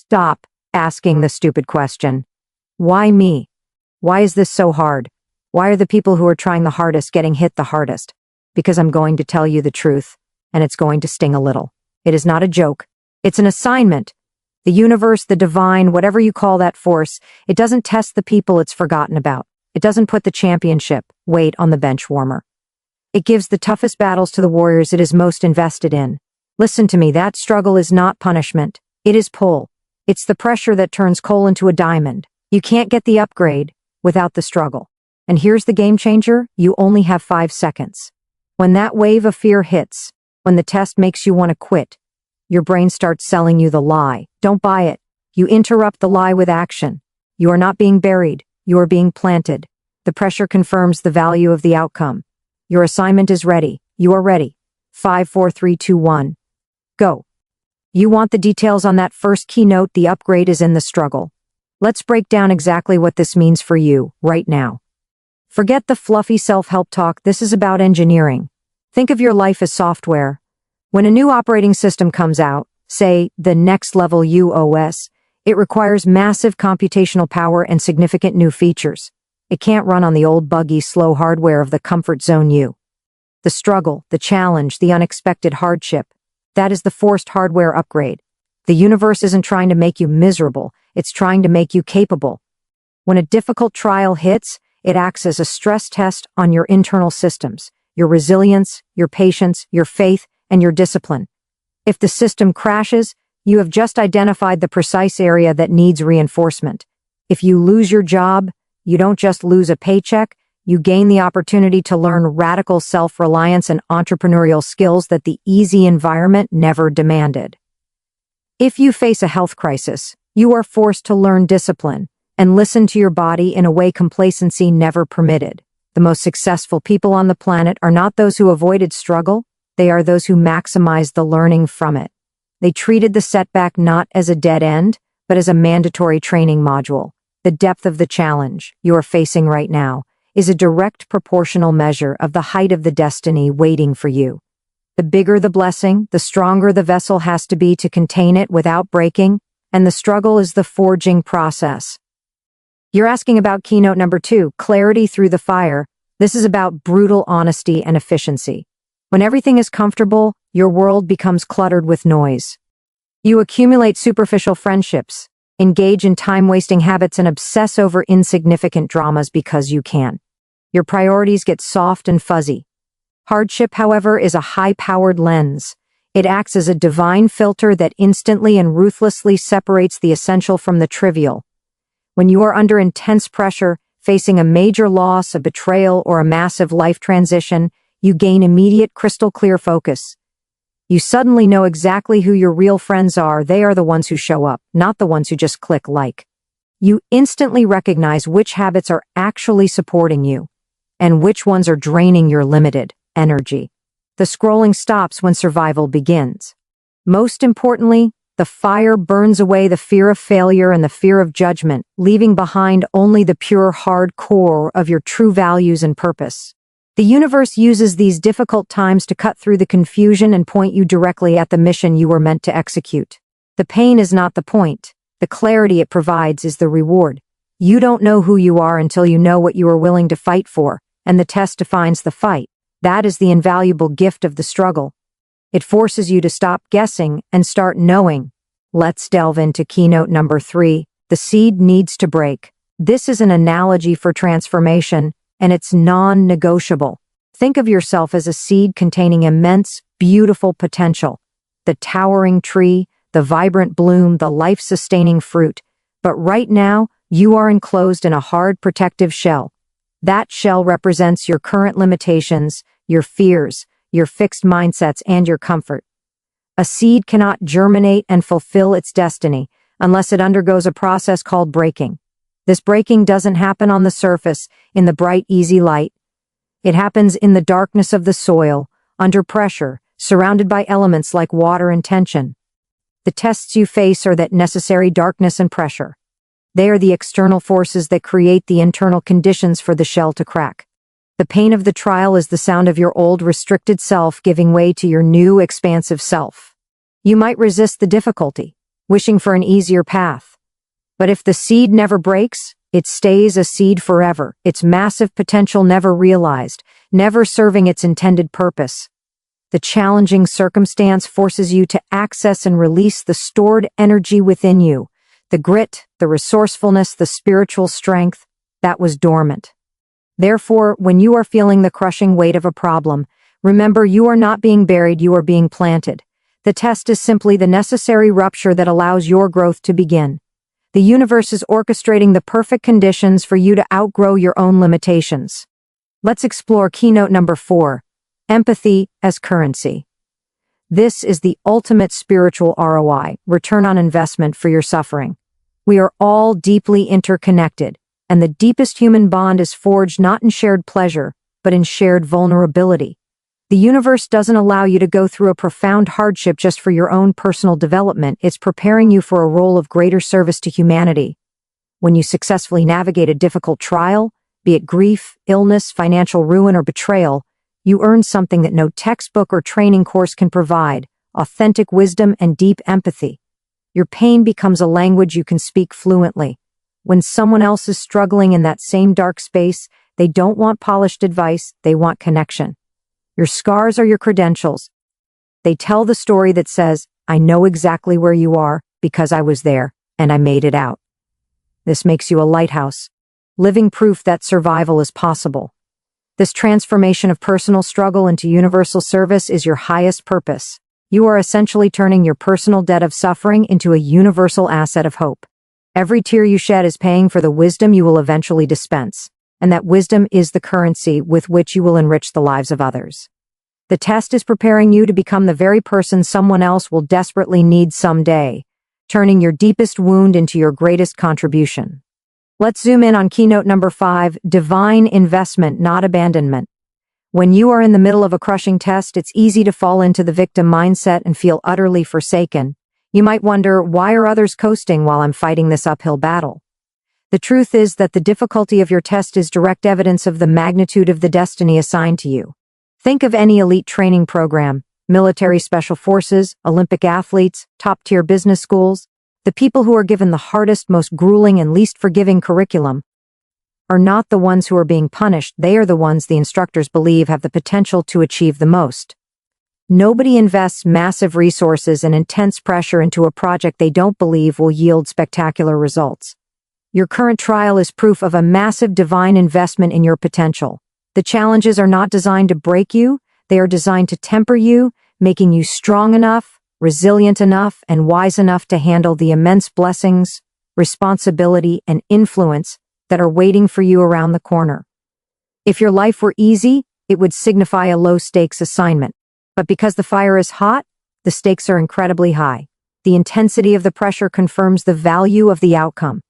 Stop asking the stupid question. Why me? Why is this so hard? Why are the people who are trying the hardest getting hit the hardest? Because I'm going to tell you the truth, and it's going to sting a little. It is not a joke. It's an assignment. The universe, the divine, whatever you call that force, it doesn't test the people it's forgotten about. It doesn't put the championship weight on the bench warmer. It gives the toughest battles to the warriors it is most invested in. Listen to me, that struggle is not punishment. It is pull. It's the pressure that turns coal into a diamond. You can't get the upgrade without the struggle. And here's the game changer, you only have 5 seconds. When that wave of fear hits, when the test makes you want to quit, your brain starts selling you the lie. Don't buy it. You interrupt the lie with action. You are not being buried. You are being planted. The pressure confirms the value of the outcome. Your assignment is ready. You are ready. 5, 4, 3, 2, 1. Go. You want the details on that first keynote, the upgrade is in the struggle. Let's break down exactly what this means for you, right now. Forget the fluffy self-help talk, this is about engineering. Think of your life as software. When a new operating system comes out, say, the next level UOS, it requires massive computational power and significant new features. It can't run on the old buggy, slow hardware of the comfort zone U. The struggle, the challenge, the unexpected hardship, that is the forced hardware upgrade. The universe isn't trying to make you miserable, it's trying to make you capable. When a difficult trial hits, it acts as a stress test on your internal systems, your resilience, your patience, your faith, and your discipline. If the system crashes, you have just identified the precise area that needs reinforcement. If you lose your job, you don't just lose a paycheck, you gain the opportunity to learn radical self-reliance and entrepreneurial skills that the easy environment never demanded. If you face a health crisis, you are forced to learn discipline and listen to your body in a way complacency never permitted. The most successful people on the planet are not those who avoided struggle, they are those who maximized the learning from it. They treated the setback not as a dead end, but as a mandatory training module. The depth of the challenge you are facing right now is a direct proportional measure of the height of the destiny waiting for you. The bigger the blessing, the stronger the vessel has to be to contain it without breaking, and the struggle is the forging process. You're asking about keynote number 2, clarity through the fire. This is about brutal honesty and efficiency. When everything is comfortable, your world becomes cluttered with noise. You accumulate superficial friendships, engage in time-wasting habits, and obsess over insignificant dramas because you can. Your priorities get soft and fuzzy. Hardship, however, is a high-powered lens. It acts as a divine filter that instantly and ruthlessly separates the essential from the trivial. When you are under intense pressure, facing a major loss, a betrayal, or a massive life transition, you gain immediate crystal-clear focus. You suddenly know exactly who your real friends are. They are the ones who show up, not the ones who just click like. You instantly recognize which habits are actually supporting you, and which ones are draining your limited energy. The scrolling stops when survival begins. Most importantly, the fire burns away the fear of failure and the fear of judgment, leaving behind only the pure hard core of your true values and purpose. The universe uses these difficult times to cut through the confusion and point you directly at the mission you were meant to execute. The pain is not the point. The clarity it provides is the reward. You don't know who you are until you know what you are willing to fight for, and the test defines the fight. That is the invaluable gift of the struggle. It forces you to stop guessing and start knowing. Let's delve into keynote number 3. The seed needs to break. This is an analogy for transformation, and it's non-negotiable. Think of yourself as a seed containing immense, beautiful potential. The towering tree, the vibrant bloom, the life-sustaining fruit. But right now, you are enclosed in a hard protective shell. That shell represents your current limitations, your fears, your fixed mindsets, and your comfort. A seed cannot germinate and fulfill its destiny unless it undergoes a process called breaking. This breaking doesn't happen on the surface, in the bright, easy light. It happens in the darkness of the soil, under pressure, surrounded by elements like water and tension. The tests you face are that necessary darkness and pressure. They are the external forces that create the internal conditions for the shell to crack. The pain of the trial is the sound of your old restricted self giving way to your new expansive self. You might resist the difficulty. wishing for an easier path. But if the seed never breaks, it stays a seed forever, its massive potential never realized, never serving its intended purpose. The challenging circumstance forces you to access and release the stored energy within you, the grit, the resourcefulness, the spiritual strength that was dormant. Therefore, when you are feeling the crushing weight of a problem, remember you are not being buried, you are being planted. The test is simply the necessary rupture that allows your growth to begin. The universe is orchestrating the perfect conditions for you to outgrow your own limitations. Let's explore keynote number 4, empathy as currency. This is the ultimate spiritual ROI, return on investment for your suffering. We are all deeply interconnected, and the deepest human bond is forged not in shared pleasure, but in shared vulnerability. The universe doesn't allow you to go through a profound hardship just for your own personal development, it's preparing you for a role of greater service to humanity. When you successfully navigate a difficult trial, be it grief, illness, financial ruin, or betrayal, you earn something that no textbook or training course can provide: authentic wisdom and deep empathy. Your pain becomes a language you can speak fluently. When someone else is struggling in that same dark space, they don't want polished advice, they want connection. Your scars are your credentials. They tell the story that says, I know exactly where you are because I was there and I made it out. This makes you a lighthouse, living proof that survival is possible. This transformation of personal struggle into universal service is your highest purpose. You are essentially turning your personal debt of suffering into a universal asset of hope. Every tear you shed is paying for the wisdom you will eventually dispense, and that wisdom is the currency with which you will enrich the lives of others. The test is preparing you to become the very person someone else will desperately need someday, turning your deepest wound into your greatest contribution. Let's zoom in on keynote number 5, divine investment, not abandonment. When you are in the middle of a crushing test, it's easy to fall into the victim mindset and feel utterly forsaken. You might wonder, why are others coasting while I'm fighting this uphill battle? The truth is that the difficulty of your test is direct evidence of the magnitude of the destiny assigned to you. Think of any elite training program, military special forces, Olympic athletes, top-tier business schools. The people who are given the hardest, most grueling, and least forgiving curriculum are not the ones who are being punished, they are the ones the instructors believe have the potential to achieve the most. Nobody invests massive resources and intense pressure into a project they don't believe will yield spectacular results. Your current trial is proof of a massive divine investment in your potential. The challenges are not designed to break you, they are designed to temper you, making you strong enough, resilient enough, and wise enough to handle the immense blessings, responsibility, and influence that are waiting for you around the corner. If your life were easy, it would signify a low-stakes assignment. But because the fire is hot, the stakes are incredibly high. The intensity of the pressure confirms the value of the outcome.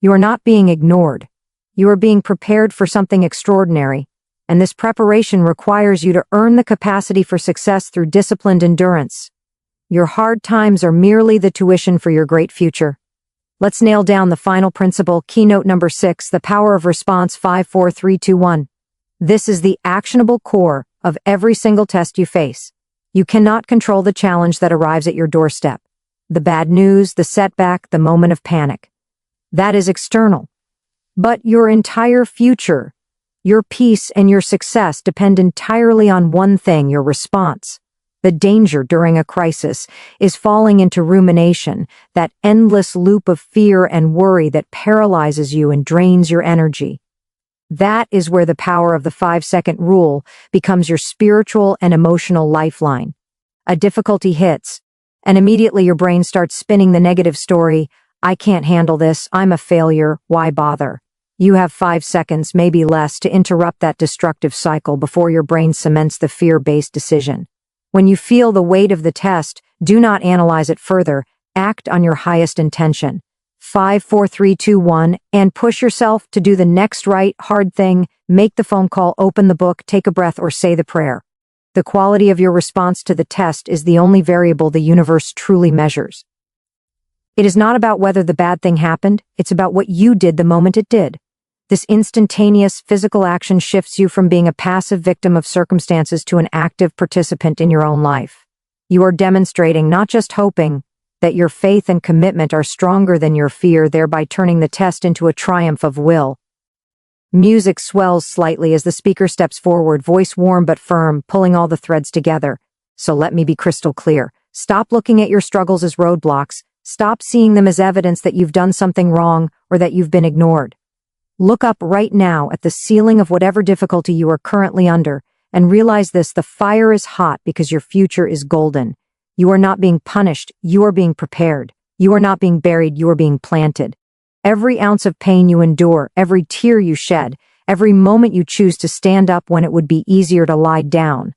You are not being ignored. You are being prepared for something extraordinary, and this preparation requires you to earn the capacity for success through disciplined endurance. Your hard times are merely the tuition for your great future. Let's nail down the final principle, keynote number 6, the power of response. 5, 4, 3, 2, 1. This is the actionable core of every single test you face. You cannot control the challenge that arrives at your doorstep. The bad news, the setback, the moment of panic. That is external. But your entire future, your peace and your success depend entirely on one thing: your response. The danger during a crisis is falling into rumination, that endless loop of fear and worry that paralyzes you and drains your energy. That is where the power of the 5-second rule becomes your spiritual and emotional lifeline. A difficulty hits, and immediately your brain starts spinning the negative story: I can't handle this, I'm a failure, why bother? You have 5 seconds, maybe less, to interrupt that destructive cycle before your brain cements the fear-based decision. When you feel the weight of the test, do not analyze it further, act on your highest intention. 5, 4, 3, 2, 1, and push yourself to do the next right, hard thing. Make the phone call, open the book, take a breath, or say the prayer. The quality of your response to the test is the only variable the universe truly measures. It is not about whether the bad thing happened, it's about what you did the moment it did. This instantaneous physical action shifts you from being a passive victim of circumstances to an active participant in your own life. You are demonstrating, not just hoping, that your faith and commitment are stronger than your fear, thereby turning the test into a triumph of will. Music swells slightly as the speaker steps forward, voice warm but firm, pulling all the threads together. So let me be crystal clear. Stop looking at your struggles as roadblocks. Stop seeing them as evidence that you've done something wrong or that you've been ignored. Look up right now at the ceiling of whatever difficulty you are currently under and realize this: the fire is hot because your future is golden. You are not being punished, you are being prepared. You are not being buried, you are being planted. Every ounce of pain you endure, every tear you shed, every moment you choose to stand up when it would be easier to lie down,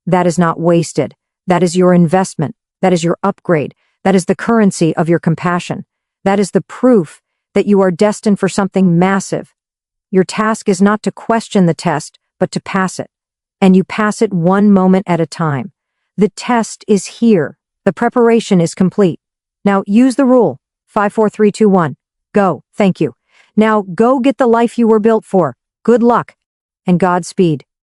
that is not wasted. That is your investment. That is your upgrade. That is the currency of your compassion. That is the proof that you are destined for something massive. Your task is not to question the test, but to pass it. And you pass it one moment at a time. The test is here. The preparation is complete. Now use the rule. 5, 4, 3, 2, 1. Go. Thank you. Now go get the life you were built for. Good luck and Godspeed.